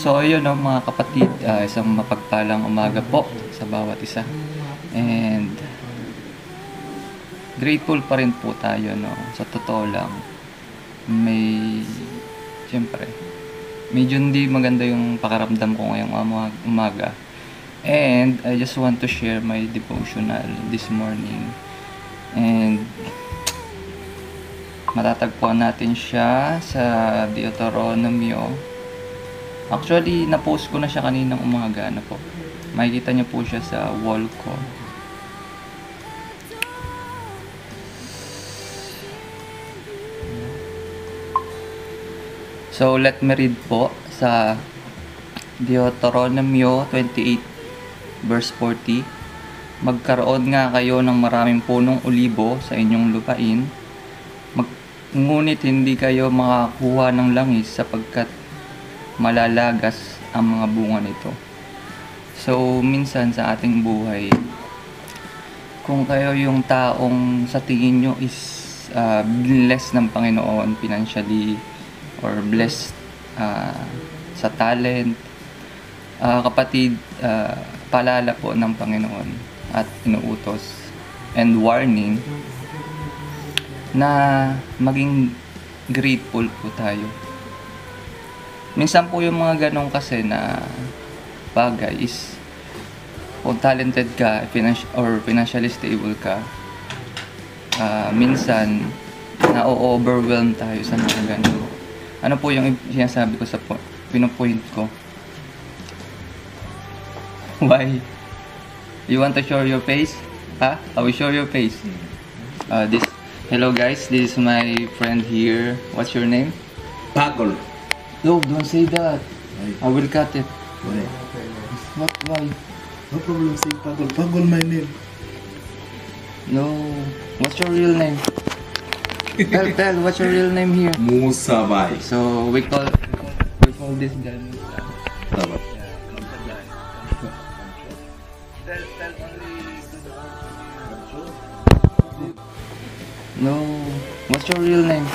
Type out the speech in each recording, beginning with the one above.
So ayun no, mga kapatid, isang mapagpalang umaga po sa bawat isa. And grateful pa rin po tayo no. Sa totoo lang, siyempre, medyo hindi maganda yung pakaramdam ko ngayong umaga. And I just want to share my devotional this morning. And matatagpuan natin siya sa Deuteronomio. Actually, na-post ko na siya kaninang umaga na po. Makikita niyo po siya sa wall ko. So, let me read po sa Deuteronomio 28 verse 40. Magkaroon nga kayo ng maraming punong olibo sa inyong lupain. Ngunit hindi kayo makakuha ng langis sapagkat malalagas ang mga bunga nito. So, minsan sa ating buhay, kung kayo yung taong sa tingin nyo is blessed ng Panginoon financially or blessed sa talent, kapatid, paalala po ng Panginoon at inuutos and warning na maging grateful po tayo. Minsan po yung mga ganong kasi na bagay is kung talented ka or financially stable ka, minsan na-overwhelm tayo sa mga ganon. Ano po yung sinasabi ko sa pinupoint ko? Why? You want to show your face? I will show your face. Hello guys, this is my friend here. What's your name? Pagol. No, don't say that. I will cut it. Why? What? Why? No problem, say Pagol. Pagol my name. No. What's your real name? Tell, what's your real name here? Musabay. So we call this guy Musa. Tama. Tell only. No. What's your real name?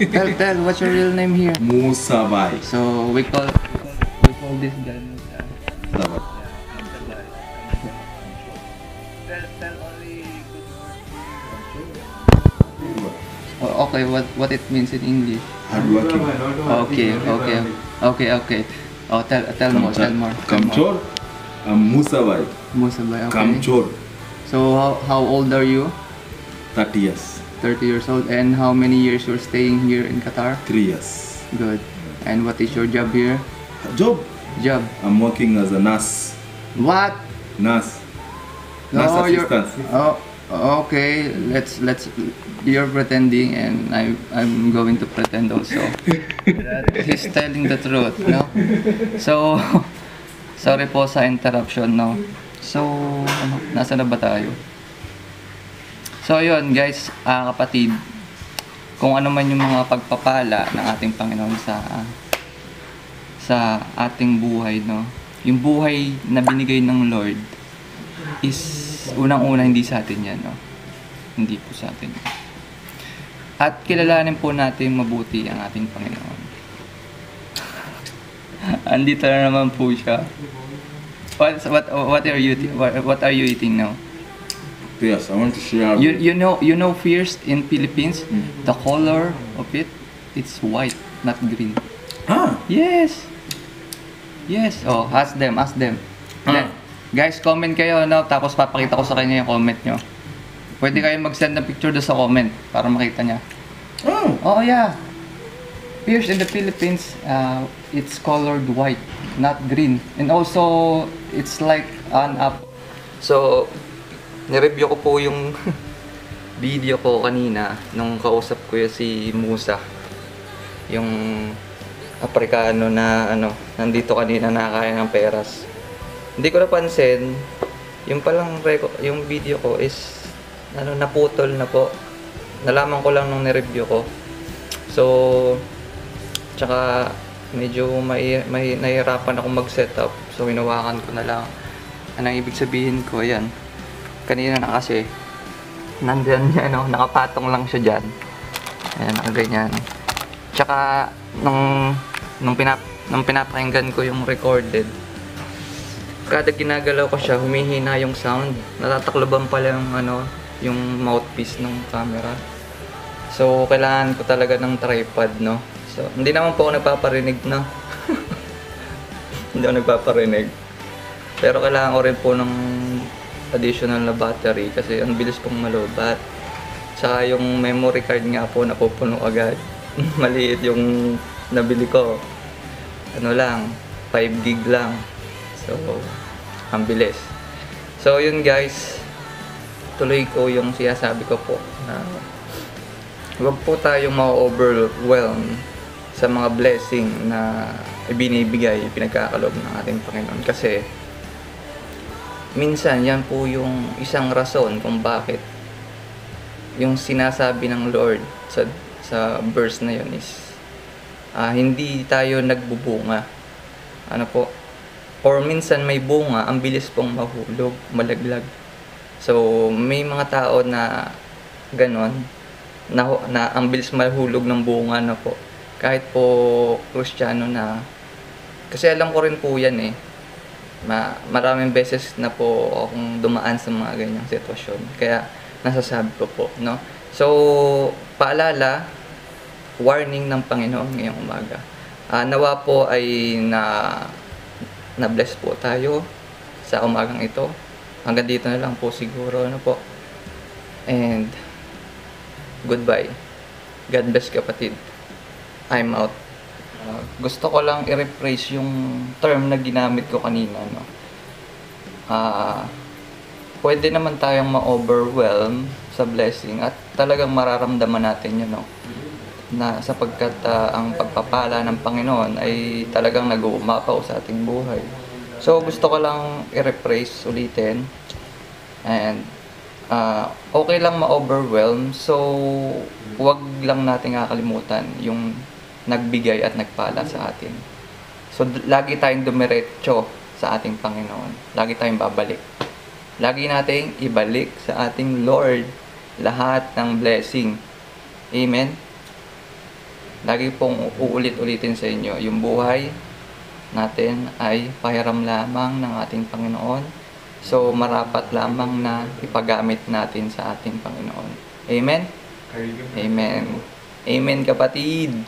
Tell, what's your real name here? Musabay. So we call this guy Musa. Tama. Tell only. Oh, okay, what it means in English? Hardworking. Okay. Oh, tell more. Kamchor. Musabay. Musabay, okay. Kamchor. So how old are you? 30 years. 30 years old. And how many years you're staying here in Qatar? 3 years. Good. And what is your job here? Job. I'm working as a nurse. What? Nurse. No, Nurse assistant. Okay. Let's. You're pretending, and I'm going to pretend also. He's telling the truth, no? So, sorry po sa interruption, no? So, nasa na ba tayo? So, yun guys, kapatid, kung ano man yung mga pagpapala ng ating Panginoon sa ating buhay, no? Yung buhay na binigay ng Lord is unang-una hindi sa atin yan, no? Hindi po sa atin yan. At kilalanin po natin mabuti ang ating Panginoon. Andito na naman po siya. What are you eating now? Yes, I want to share. You know fierce in Philippines, the color of it's white, not green. Yes. Oh, ask them. Then, guys, comment kayo, no? Tapos papakita ko sa kanya yung comment nyo. Pwede kayo mag-send ng picture doon sa comment para makita niya. Oh yeah. Fierce in the Philippines, it's colored white, not green. And also, it's like an up. So, nireview ko po yung video ko kanina nung kausap ko yung si Musa. Yung Aprikano na nandito kanina nakakain ng peras. Hindi ko napansin, yung video ko is naputol na po. Nalaman ko lang nung nireview ko. So, tsaka medyo nahihirapan ako mag-setup. So, hinawakan ko na lang. Anong ibig sabihin ko, ayan. Kanina na kasi, nandyan niya, nakapatong lang siya dyan. Ayan, nakaganyan. Tsaka, nung nung pinapakinggan ko yung recorded, kada ginagalaw ko siya, humihina yung sound. Natatakloban pala yung yung mouthpiece ng camera. So, kailangan ko talaga ng tripod, no? So, hindi naman po ako nagpaparinig, no? Hindi ako nagpaparinig. Pero kailangan ko rin po ng additional na battery kasi ang bilis pong malobat. Tsaka yung memory card nga po napupuno agad. Maliit yung nabili ko. Ano lang, 5 gig lang. So, ang bilis. So, yun guys. Tuloy ko yung sinasabi ko po na huwag po tayong ma-overwhelm sa mga blessing na ibinibigay, pinagkakaloob ng ating Panginoon. Kasi, minsan yan po yung isang rason kung bakit yung sinasabi ng Lord sa verse na yun is hindi tayo nagbubunga. Ano po? Or minsan may bunga, ang bilis pong mahulog, malaglag. So, may mga tao na ganon, na ang bilis mahulog ng bunga na po. Kahit po Kristiyano na, kasi alam ko rin po yan eh. Maraming beses na po akong dumaan sa mga ganyang sitwasyon. Kaya nasasabi ko po, no? So, paalala, warning ng Panginoon ngayong umaga. Nawa po ay na-bless po tayo sa umagang ito. Hanggang dito na lang po siguro, ano po. And, goodbye. God bless kapatid. I'm out. Gusto ko lang i-rephrase yung term na ginamit ko kanina, no. Pwede naman tayong ma-overwhelm sa blessing at talagang mararamdaman natin yun, no. Na sapagkat ang pagpapala ng Panginoon ay talagang nag-uumapaw sa ating buhay. So gusto ko lang i-rephrase ulitin. And okay lang ma-overwhelm. So wag lang nating kakalimutan yung nagbigay at nagpala sa atin. So lagi tayong dumiretso sa ating Panginoon. Lagi tayong babalik. Lagi nating ibalik sa ating Lord lahat ng blessing. Amen? Lagi pong uulit-ulitin sa inyo, yung buhay natin ay pahiram lamang ng ating Panginoon. So, marapat lamang na ipagamit natin sa ating Panginoon. Amen? Amen. Amen, kapatid.